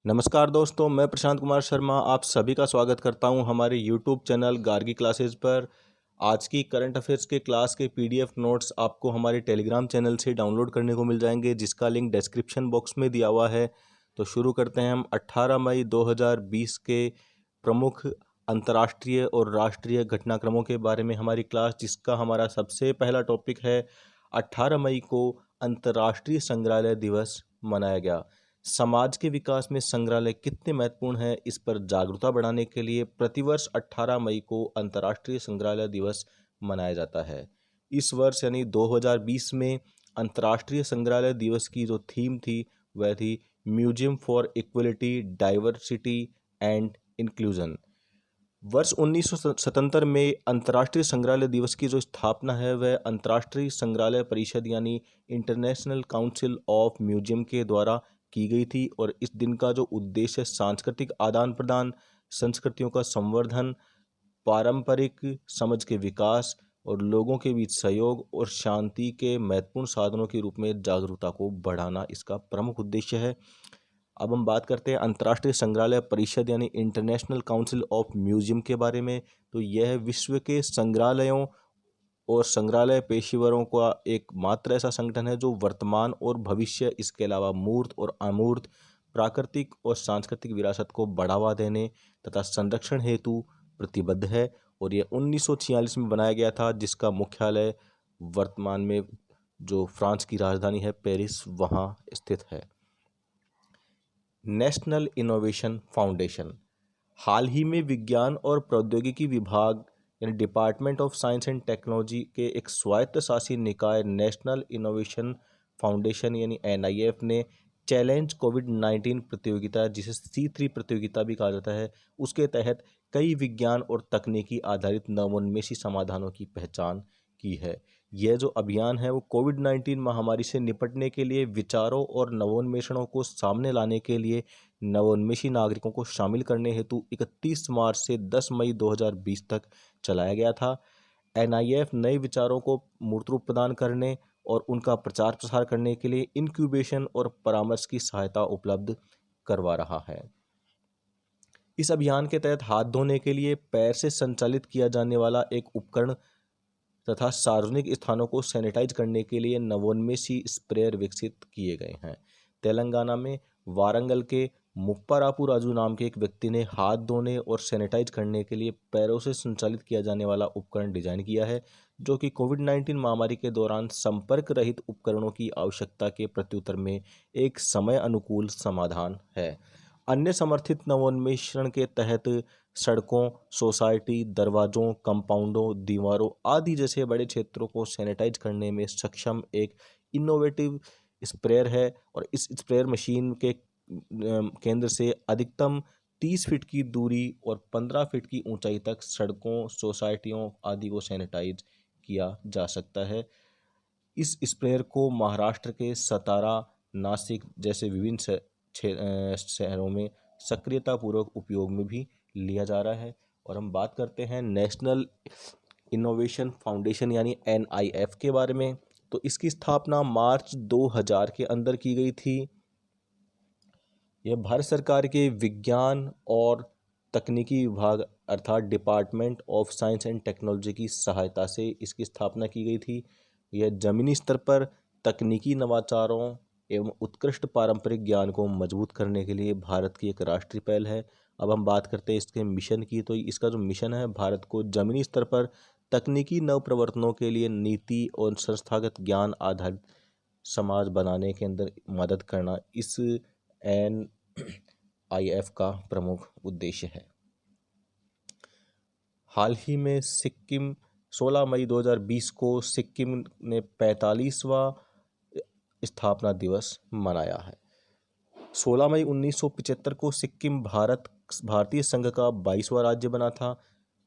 नमस्कार दोस्तों, मैं प्रशांत कुमार शर्मा आप सभी का स्वागत करता हूं हमारे यूट्यूब चैनल गार्गी क्लासेस पर। आज की करंट अफेयर्स के क्लास के पीडीएफ नोट्स आपको हमारे टेलीग्राम चैनल से डाउनलोड करने को मिल जाएंगे, जिसका लिंक डिस्क्रिप्शन बॉक्स में दिया हुआ है। तो शुरू करते हैं हम 18 मई 2020 के प्रमुख अंतर्राष्ट्रीय और राष्ट्रीय घटनाक्रमों के बारे में हमारी क्लास, जिसका हमारा सबसे पहला टॉपिक है 18 मई को अंतर्राष्ट्रीय संग्रहालय दिवस मनाया गया। समाज के विकास में संग्रहालय कितने महत्वपूर्ण है, इस पर जागरूकता बढ़ाने के लिए प्रतिवर्ष 18 मई को अंतर्राष्ट्रीय संग्रहालय दिवस मनाया जाता है। इस वर्ष यानी 2020 में अंतर्राष्ट्रीय संग्रहालय दिवस की जो थीम थी वह थी museum for equality, diversity and inclusion. वर्ष 1977 में अंतर्राष्ट्रीय संग्रहालय दिवस की जो स्थापना है वह अंतर्राष्ट्रीय संग्रहालय परिषद यानी इंटरनेशनल काउंसिल ऑफ म्यूजियम के द्वारा की गई थी। और इस दिन का जो उद्देश्य सांस्कृतिक आदान प्रदान, संस्कृतियों का संवर्धन, पारंपरिक समझ के विकास और लोगों के बीच सहयोग और शांति के महत्वपूर्ण साधनों के रूप में जागरूकता को बढ़ाना इसका प्रमुख उद्देश्य है। अब हम बात करते हैं अंतर्राष्ट्रीय संग्रहालय परिषद यानी इंटरनेशनल काउंसिल ऑफ म्यूजियम के बारे में। तो यह विश्व के संग्रहालयों और संग्रहालय पेशेवरों का एक मात्र ऐसा संगठन है जो वर्तमान और भविष्य, इसके अलावा मूर्त और अमूर्त, प्राकृतिक और सांस्कृतिक विरासत को बढ़ावा देने तथा संरक्षण हेतु प्रतिबद्ध है। और यह 1946 में बनाया गया था, जिसका मुख्यालय वर्तमान में जो फ्रांस की राजधानी है पेरिस, वहाँ स्थित है। नेशनल इनोवेशन फाउंडेशन हाल ही में विज्ञान और प्रौद्योगिकी विभाग यानी department of science and technology के एक स्वायत्तशासी निकाय नेशनल इनोवेशन फाउंडेशन यानी NIF ने चैलेंज कोविड-19 प्रतियोगिता, जिसे C3 प्रतियोगिता भी कहा जाता है, उसके तहत कई विज्ञान और तकनीकी आधारित नवोन्मेषी समाधानों की पहचान की है। यह जो अभियान है वो कोविड-19 महामारी से निपटने के लिए विचारों और नवोन्मेषणों को सामने लाने के लिए नवोन्मेषी नागरिकों को शामिल करने हेतु 31 मार्च से 10 मई 2020 तक चलाया गया था। NIF नए विचारों को मूर्त रूप प्रदान करने और उनका प्रचार प्रसार करने के लिए इंक्यूबेशन और परामर्श की सहायता उपलब्ध करवा रहा है। इस अभियान के तहत हाथ धोने के लिए पैर से संचालित किया जाने वाला एक उपकरण तथा सार्वजनिक स्थानों को सैनिटाइज करने के लिए नवोन्मेषी स्प्रेयर विकसित किए गए हैं। तेलंगाना में वारंगल के मुप्पारापू राजू नाम के एक व्यक्ति ने हाथ धोने और सैनिटाइज करने के लिए पैरों से संचालित किया जाने वाला उपकरण डिजाइन किया है, जो कि कोविड-19 महामारी के दौरान संपर्क रहित उपकरणों की आवश्यकता के प्रत्युत्तर में एक समय अनुकूल समाधान है। अन्य समर्थित नवोन्मेषण के तहत सड़कों, सोसाइटी, दरवाजों, कंपाउंडों, दीवारों आदि जैसे बड़े क्षेत्रों को सैनिटाइज करने में सक्षम एक इनोवेटिव स्प्रेयर है। और इस स्प्रेयर मशीन के केंद्र से अधिकतम 30 फीट की दूरी और 15 फीट की ऊंचाई तक सड़कों, सोसाइटियों आदि को सैनिटाइज किया जा सकता है। इस स्प्रेयर को महाराष्ट्र के सतारा, नासिक जैसे विभिन्न शहरों में सक्रियतापूर्वक उपयोग में भी लिया जा रहा है। और हम बात करते हैं नेशनल इनोवेशन फाउंडेशन यानी NIF के बारे में। तो इसकी स्थापना मार्च 2000 के अंदर की गई थी। यह भारत सरकार के विज्ञान और तकनीकी विभाग अर्थात department of science and technology की सहायता से इसकी स्थापना की गई थी। यह जमीनी स्तर पर तकनीकी नवाचारों एवं उत्कृष्ट पारंपरिक ज्ञान को मजबूत करने के लिए भारत की एक राष्ट्रीय पहल है। अब हम बात करते हैं इसके मिशन की। तो इसका जो मिशन है, भारत को जमीनी स्तर पर तकनीकी नव प्रवर्तनों के लिए नीति और संस्थागत ज्ञान आधारित समाज बनाने के अंदर मदद करना इस NIF का प्रमुख उद्देश्य है। हाल ही में सिक्किम 16 मई 2020 को सिक्किम ने 45वां स्थापना दिवस मनाया है। 16 मई 1975 को सिक्किम भारतीय संघ का 22वां राज्य बना था।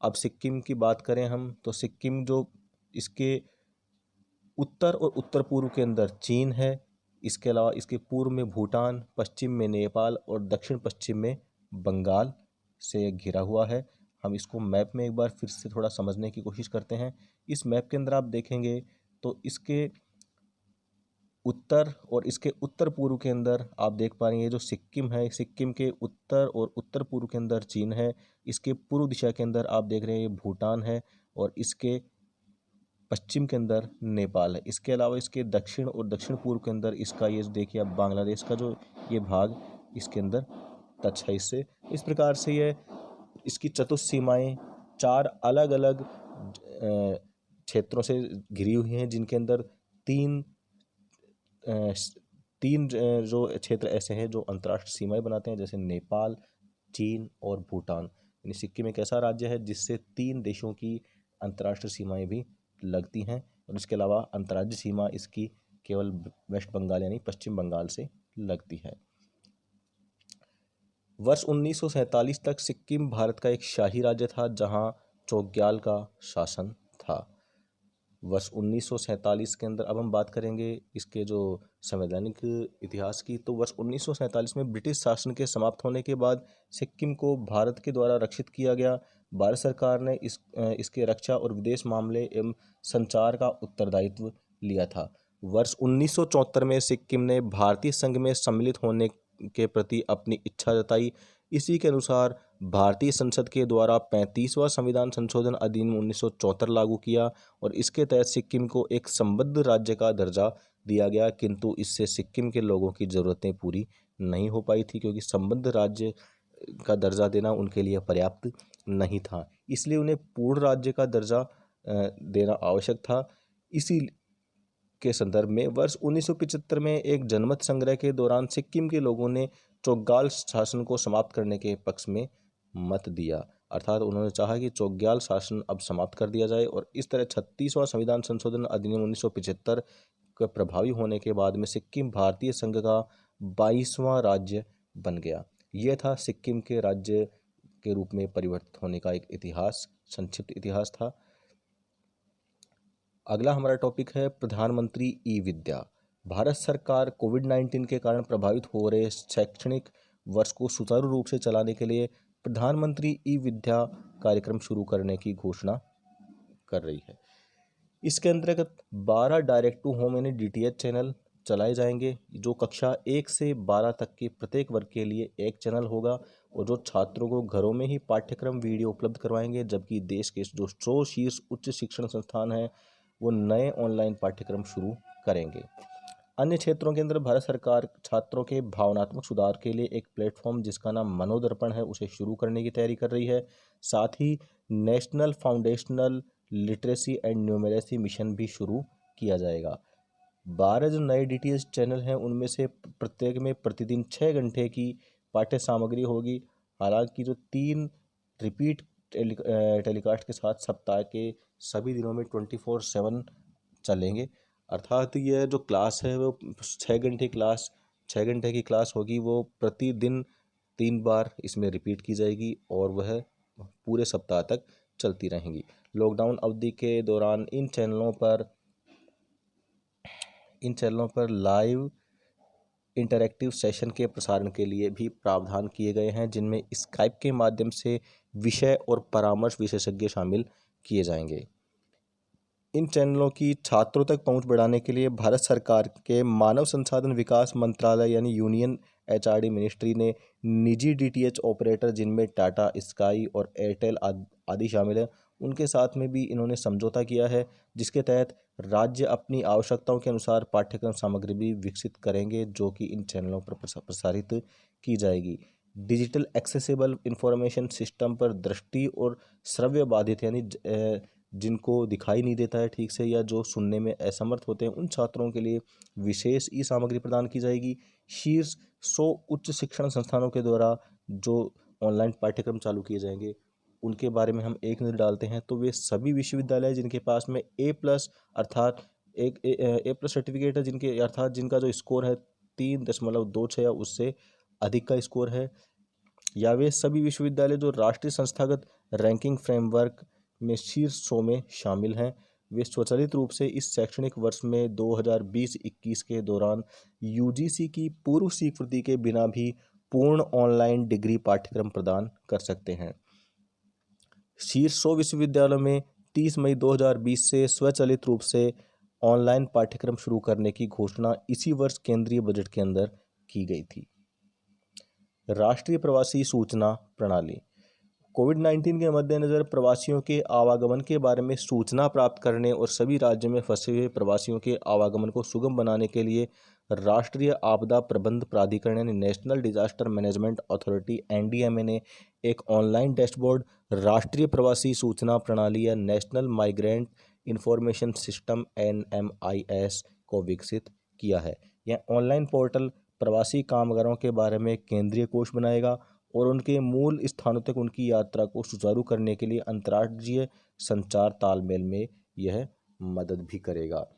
अब सिक्किम की बात करें हम, तो सिक्किम जो इसके उत्तर और उत्तर पूर्व के अंदर चीन है, इसके अलावा इसके पूर्व में भूटान, पश्चिम में नेपाल और दक्षिण पश्चिम में बंगाल से घिरा हुआ है। हम इसको मैप में एक बार फिर से थोड़ा समझने की कोशिश करते हैं। इस मैप के अंदर आप देखेंगे तो इसके उत्तर और इसके उत्तर पूर्व के अंदर आप देख पा रहे हैं, ये जो सिक्किम है, सिक्किम के उत्तर और उत्तर पूर्व के अंदर चीन है। इसके पूर्व दिशा के अंदर आप देख रहे हैं ये भूटान है, और इसके पश्चिम के अंदर नेपाल है। इसके अलावा इसके दक्षिण और दक्षिण पूर्व के अंदर इसका ये देखिए आप बांग्लादेश का जो ये भाग इसके अंदर टच है इससे। इस प्रकार से ये इसकी चतुष्सीमाएं 4 अलग अलग क्षेत्रों से घिरी हुई हैं, जिनके अंदर तीन जो क्षेत्र ऐसे हैं जो अंतर्राष्ट्रीय सीमाएं बनाते हैं, जैसे नेपाल, चीन और भूटान। यानी सिक्किम एक ऐसा राज्य है जिससे 3 देशों की अंतर्राष्ट्रीय सीमाएं भी लगती हैं, और इसके अलावा अंतर्राज्यीय सीमा इसकी केवल वेस्ट बंगाल यानी पश्चिम बंगाल से लगती है। वर्ष 1947 तक सिक्किम भारत का एक शाही राज्य था, जहां चोग्याल का शासन था। वर्ष 1947 के अंदर अब हम बात करेंगे इसके जो संवैधानिक इतिहास की, तो वर्ष 1947 में ब्रिटिश शासन के समाप्त होने के बाद सिक्किम को भारत के द्वारा रक्षित किया गया। भारत सरकार ने इसके रक्षा और विदेश मामले एवं संचार का उत्तरदायित्व लिया था। वर्ष 1974 में सिक्किम ने भारतीय संघ में सम्मिलित होने के प्रति अपनी इच्छा जताई। इसी के अनुसार भारतीय संसद के द्वारा 35वां संविधान संशोधन अधिनियम 1974 लागू किया, और इसके तहत सिक्किम को एक संबद्ध राज्य का दर्जा दिया गया, किंतु इससे सिक्किम के लोगों की ज़रूरतें पूरी नहीं हो पाई थी, क्योंकि संबद्ध राज्य का दर्जा देना उनके लिए पर्याप्त नहीं था, इसलिए उन्हें पूर्ण राज्य का दर्जा देना आवश्यक था। इसी के संदर्भ में वर्ष 1975 में एक जनमत संग्रह के दौरान सिक्किम के लोगों ने चोग्याल शासन को समाप्त करने के पक्ष में मत दिया, अर्थात उन्होंने चाहा कि चोग्याल शासन अब समाप्त कर दिया जाए, और इस तरह 36वां संविधान संशोधन अधिनियम 1975 के प्रभावी होने के बाद में सिक्किम भारतीय संघ का 22वां राज्य बन गया। यह था सिक्किम के राज्य के रूप में परिवर्तित होने का एक इतिहास, संक्षिप्त इतिहास था। अगला हमारा टॉपिक है प्रधानमंत्री ई विद्या। भारत सरकार कोविड-19 के कारण प्रभावित हो रहे शैक्षणिक वर्ष को सुचारू रूप से चलाने के लिए प्रधानमंत्री ई विद्या कार्यक्रम शुरू करने की घोषणा कर रही है। इसके अंतर्गत 12 डायरेक्ट टू होम यानी डीटीएच चैनल चलाए जाएंगे, जो कक्षा 1 से 12 तक के प्रत्येक वर्ग के लिए एक चैनल होगा, और जो छात्रों को घरों में ही पाठ्यक्रम वीडियो उपलब्ध करवाएंगे, जबकि देश के जो 100 शीर्ष उच्च शिक्षण संस्थान हैं वो नए ऑनलाइन पाठ्यक्रम शुरू करेंगे। अन्य क्षेत्रों के अंदर भारत सरकार छात्रों के भावनात्मक सुधार के लिए एक प्लेटफॉर्म जिसका नाम मनोदर्पण है उसे शुरू करने की तैयारी कर रही है। साथ ही national foundational literacy and numeracy mission भी शुरू किया जाएगा। 12 जो नए डीटीएच चैनल हैं उनमें से प्रत्येक में प्रतिदिन 6 घंटे की पाठ्य सामग्री होगी। हालांकि जो 3 रिपीट टेलीकास्ट के साथ सप्ताह के सभी दिनों में 24/7 चलेंगे, अर्थात यह जो क्लास है वो 6 घंटे की क्लास होगी, वो प्रतिदिन 3 बार इसमें रिपीट की जाएगी, और वह पूरे सप्ताह तक चलती रहेंगी। लॉकडाउन अवधि के दौरान इन चैनलों पर लाइव इंटरैक्टिव सेशन के प्रसारण के लिए भी प्रावधान किए गए हैं, जिनमें स्काइप के माध्यम से विषय और परामर्श विशेषज्ञ शामिल किए जाएंगे। इन चैनलों की छात्रों तक पहुंच बढ़ाने के लिए भारत सरकार के मानव संसाधन विकास मंत्रालय यानी यूनियन एचआरडी मिनिस्ट्री ने निजी डीटीएच ऑपरेटर, जिनमें टाटा, स्काई और एयरटेल आदि शामिल हैं, उनके साथ में भी इन्होंने समझौता किया है, जिसके तहत राज्य अपनी आवश्यकताओं के अनुसार पाठ्यक्रम सामग्री भी विकसित करेंगे, जो कि इन चैनलों पर प्रसारित की जाएगी। डिजिटल एक्सेसिबल इंफॉर्मेशन सिस्टम पर दृष्टि और श्रव्य बाधित यानी जिनको दिखाई नहीं देता है ठीक से या जो सुनने में असमर्थ होते हैं, उन छात्रों के लिए विशेष ई सामग्री प्रदान की जाएगी। शीर्ष 100 उच्च शिक्षण संस्थानों के द्वारा जो ऑनलाइन पाठ्यक्रम चालू किए जाएंगे उनके बारे में हम एक नज़र डालते हैं, तो वे सभी विश्वविद्यालय जिनके पास में A+ अर्थात A+ सर्टिफिकेट है, जिनका जो स्कोर है 3.26 या उससे अधिक का स्कोर है, या वे सभी विश्वविद्यालय जो राष्ट्रीय संस्थागत रैंकिंग फ्रेमवर्क में शीर्ष 100 में शामिल हैं, वे स्वचालित रूप से इस शैक्षणिक वर्ष में 2020-21 के दौरान यूजीसी की पूर्व स्वीकृति के बिना भी पूर्ण ऑनलाइन डिग्री पाठ्यक्रम प्रदान कर सकते हैं। शीर्ष 100 विश्वविद्यालयों में 30 मई 2020 से स्वचालित रूप से ऑनलाइन पाठ्यक्रम शुरू करने की घोषणा इसी वर्ष केंद्रीय बजट के अंदर की गई थी। राष्ट्रीय प्रवासी सूचना प्रणाली। कोविड-19 के मद्देनज़र प्रवासियों के आवागमन के बारे में सूचना प्राप्त करने और सभी राज्यों में फंसे हुए प्रवासियों के आवागमन को सुगम बनाने के लिए राष्ट्रीय आपदा प्रबंध प्राधिकरण यानी national disaster management authority NDMA ने एक ऑनलाइन डैशबोर्ड राष्ट्रीय प्रवासी सूचना प्रणाली या national migrant information system NMIS को विकसित किया है। यह ऑनलाइन पोर्टल प्रवासी कामगारों के बारे में केंद्रीय कोष बनाएगा और उनके मूल स्थानों तक उनकी यात्रा को सुचारू करने के लिए अंतर्राज्यीय संचार तालमेल में यह मदद भी करेगा।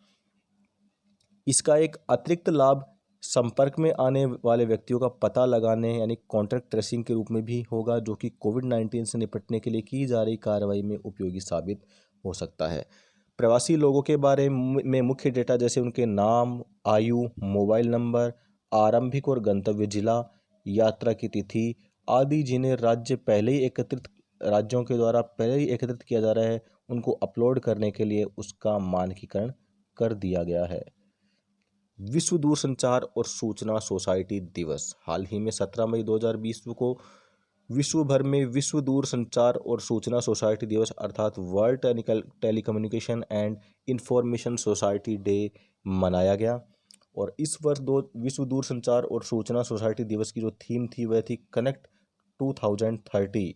इसका एक अतिरिक्त लाभ संपर्क में आने वाले व्यक्तियों का पता लगाने यानी कॉन्टैक्ट ट्रेसिंग के रूप में भी होगा, जो कि कोविड-19 से निपटने के लिए की जा रही कार्रवाई में उपयोगी साबित हो सकता है। प्रवासी लोगों के बारे में मुख्य डेटा जैसे उनके नाम, आयु, मोबाइल नंबर, आरंभिक और गंतव्य जिला, यात्रा की तिथि आदि जिन्हें राज्यों के द्वारा पहले ही एकत्रित किया जा रहा है, उनको अपलोड करने के लिए उसका मानकीकरण कर दिया गया है। विश्व दूरसंचार और सूचना सोसाइटी दिवस। हाल ही में 17 मई 2020 को विश्व भर में विश्व दूरसंचार और सूचना सोसाइटी दिवस अर्थात world telecommunication and information society day मनाया गया। और इस वर्ष विश्व दूरसंचार और सूचना सोसाइटी दिवस की जो थीम थी वह थी connect 2030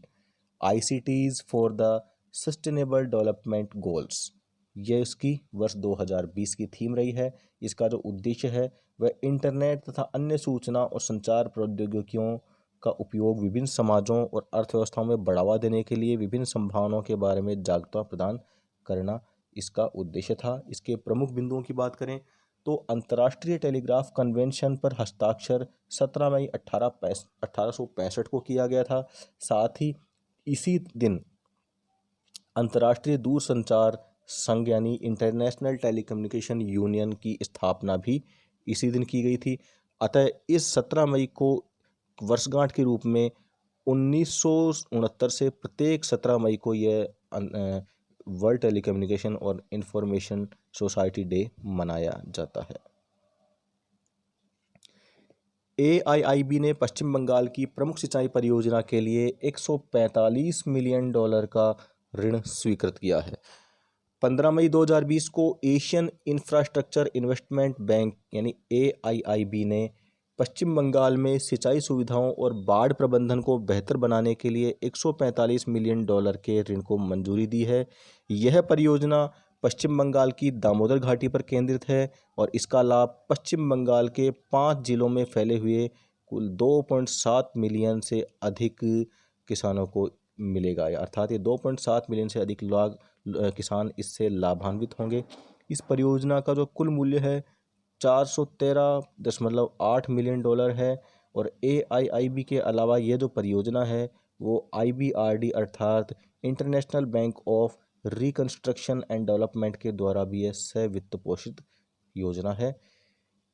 ICTs for the sustainable development goals. यह इसकी वर्ष 2020 की थीम रही है। इसका जो उद्देश्य है वह इंटरनेट तथा अन्य सूचना और संचार प्रौद्योगिकियों का उपयोग विभिन्न समाजों और अर्थव्यवस्थाओं में बढ़ावा देने के लिए विभिन्न संभावनाओं के बारे में जागरूकता प्रदान करना इसका उद्देश्य था। इसके प्रमुख बिंदुओं की बात करें तो अंतर्राष्ट्रीय टेलीग्राफ कन्वेंशन पर हस्ताक्षर 17 मई 1865 को किया गया था। साथ ही इसी दिन अंतर्राष्ट्रीय दूरसंचार संघ यानी इंटरनेशनल टेलीकम्युनिकेशन यूनियन की स्थापना भी इसी दिन की गई थी। अतः इस 17 मई को वर्षगांठ के रूप में 1969 से प्रत्येक 17 मई को यह वर्ल्ड टेलीकम्युनिकेशन और इंफॉर्मेशन सोसाइटी डे मनाया जाता है। AIIB ने पश्चिम बंगाल की प्रमुख सिंचाई परियोजना के लिए $145 मिलियन का ऋण स्वीकृत किया है। 15 मई 2020 को एशियन इंफ्रास्ट्रक्चर इन्वेस्टमेंट बैंक यानी AIIB ने पश्चिम बंगाल में सिंचाई सुविधाओं और बाढ़ प्रबंधन को बेहतर बनाने के लिए $145 मिलियन के ऋण को मंजूरी दी है। यह परियोजना पश्चिम बंगाल की दामोदर घाटी पर केंद्रित है और इसका लाभ पश्चिम बंगाल के 5 जिलों में फैले हुए कुल 2.7 मिलियन से अधिक किसानों को मिलेगा। अर्थात ये 2.7 मिलियन से अधिक किसान इससे लाभान्वित होंगे। इस परियोजना का जो कुल मूल्य है 413.8 मिलियन डॉलर है। और AIIB के अलावा ये जो परियोजना है वो IBRD अर्थात international bank of reconstruction and development के द्वारा भी यह सह वित्त पोषित योजना है।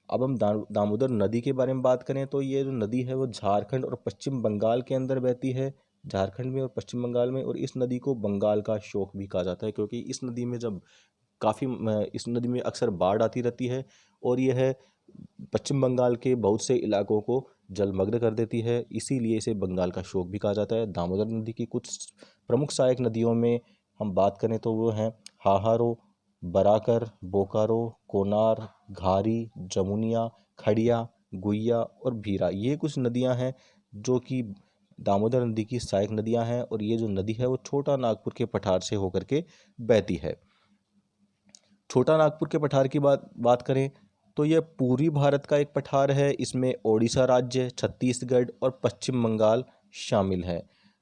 अब हम दामोदर नदी के बारे में बात करें तो ये जो नदी है वो झारखंड और पश्चिम बंगाल के अंदर बहती है, झारखंड में और पश्चिम बंगाल में। और इस नदी को बंगाल का शोक भी कहा जाता है क्योंकि इस नदी में अक्सर बाढ़ आती रहती है और यह पश्चिम बंगाल के बहुत से इलाकों को जलमग्न कर देती है, इसीलिए इसे बंगाल का शोक भी कहा जाता है। दामोदर नदी की कुछ प्रमुख सहायक नदियों में हम बात करें तो वो हैं हाहारो, बराकर, बोकारो, कोनार, घारी, जमुनिया, खड़िया, गुइया और भीरा। ये कुछ नदियां हैं जो कि दामोदर नदी की सहायक नदियां हैं। और ये जो नदी है वो छोटा नागपुर के पठार से होकर के बहती है। छोटा नागपुर के पठार की बात करें तो यह पूर्वी भारत का एक पठार है। इसमें ओडिशा राज्य, छत्तीसगढ़ और पश्चिम बंगाल शामिल है।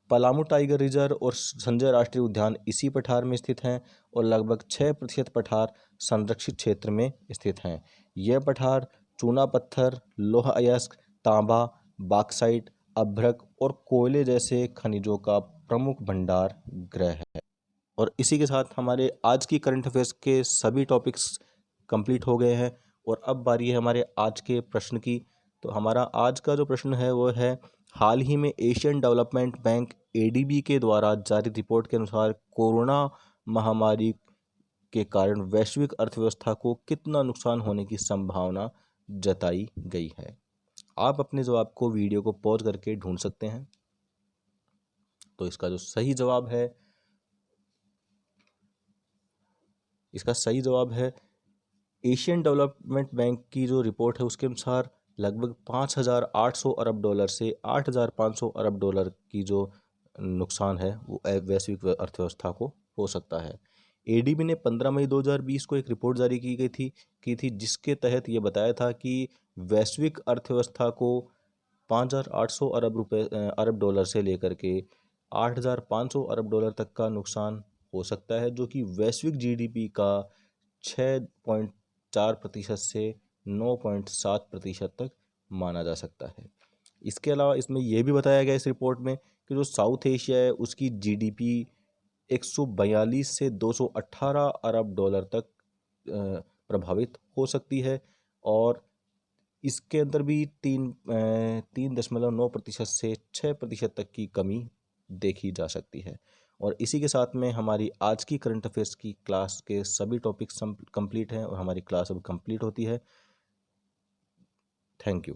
पलामू टाइगर रिजर्व और संजय राष्ट्रीय उद्यान इसी पठार में स्थित हैं और लगभग 6% पठार संरक्षित क्षेत्र में स्थित हैं। यह पठार चूना पत्थर, लौह अयस्क, तांबा, बॉक्साइट, अभ्रक और कोयले जैसे खनिजों का प्रमुख भंडार गृह है। और इसी के साथ हमारे आज की करंट अफेयर्स के सभी टॉपिक्स कंप्लीट हो गए हैं। और अब बारी है हमारे आज के प्रश्न की। तो हमारा आज का जो प्रश्न है वो है, हाल ही में एशियन डेवलपमेंट बैंक ADB के द्वारा जारी रिपोर्ट के अनुसार कोरोना महामारी के कारण वैश्विक अर्थव्यवस्था को कितना नुकसान होने की संभावना जताई गई है। आप अपने जवाब को वीडियो को पॉज करके ढूंढ सकते हैं। तो इसका सही जवाब है एशियन डेवलपमेंट बैंक की जो रिपोर्ट है उसके अनुसार लगभग 5,800 अरब डॉलर से 8,500 अरब डॉलर की जो नुकसान है वो वैश्विक अर्थव्यवस्था को हो सकता है। एडीबी ने 15 मई 2020 को एक रिपोर्ट जारी की थी जिसके तहत ये बताया था कि वैश्विक अर्थव्यवस्था को 5,800 अरब डॉलर से लेकर के 8,500 अरब डॉलर तक का नुकसान हो सकता है, जो कि वैश्विक जीडीपी का 6.4% से 9.7% तक माना जा सकता है। इसके अलावा इसमें यह भी बताया गया इस रिपोर्ट में कि जो साउथ एशिया है उसकी जीडीपी 142 से 218 अरब डॉलर तक प्रभावित हो सकती है और इसके अंदर भी 3.9% से 6% तक की कमी देखी जा सकती है। और इसी के साथ में हमारी आज की करंट अफेयर्स की क्लास के सभी टॉपिक्स कंप्लीट हैं और हमारी क्लास अब कंप्लीट होती है। Thank you.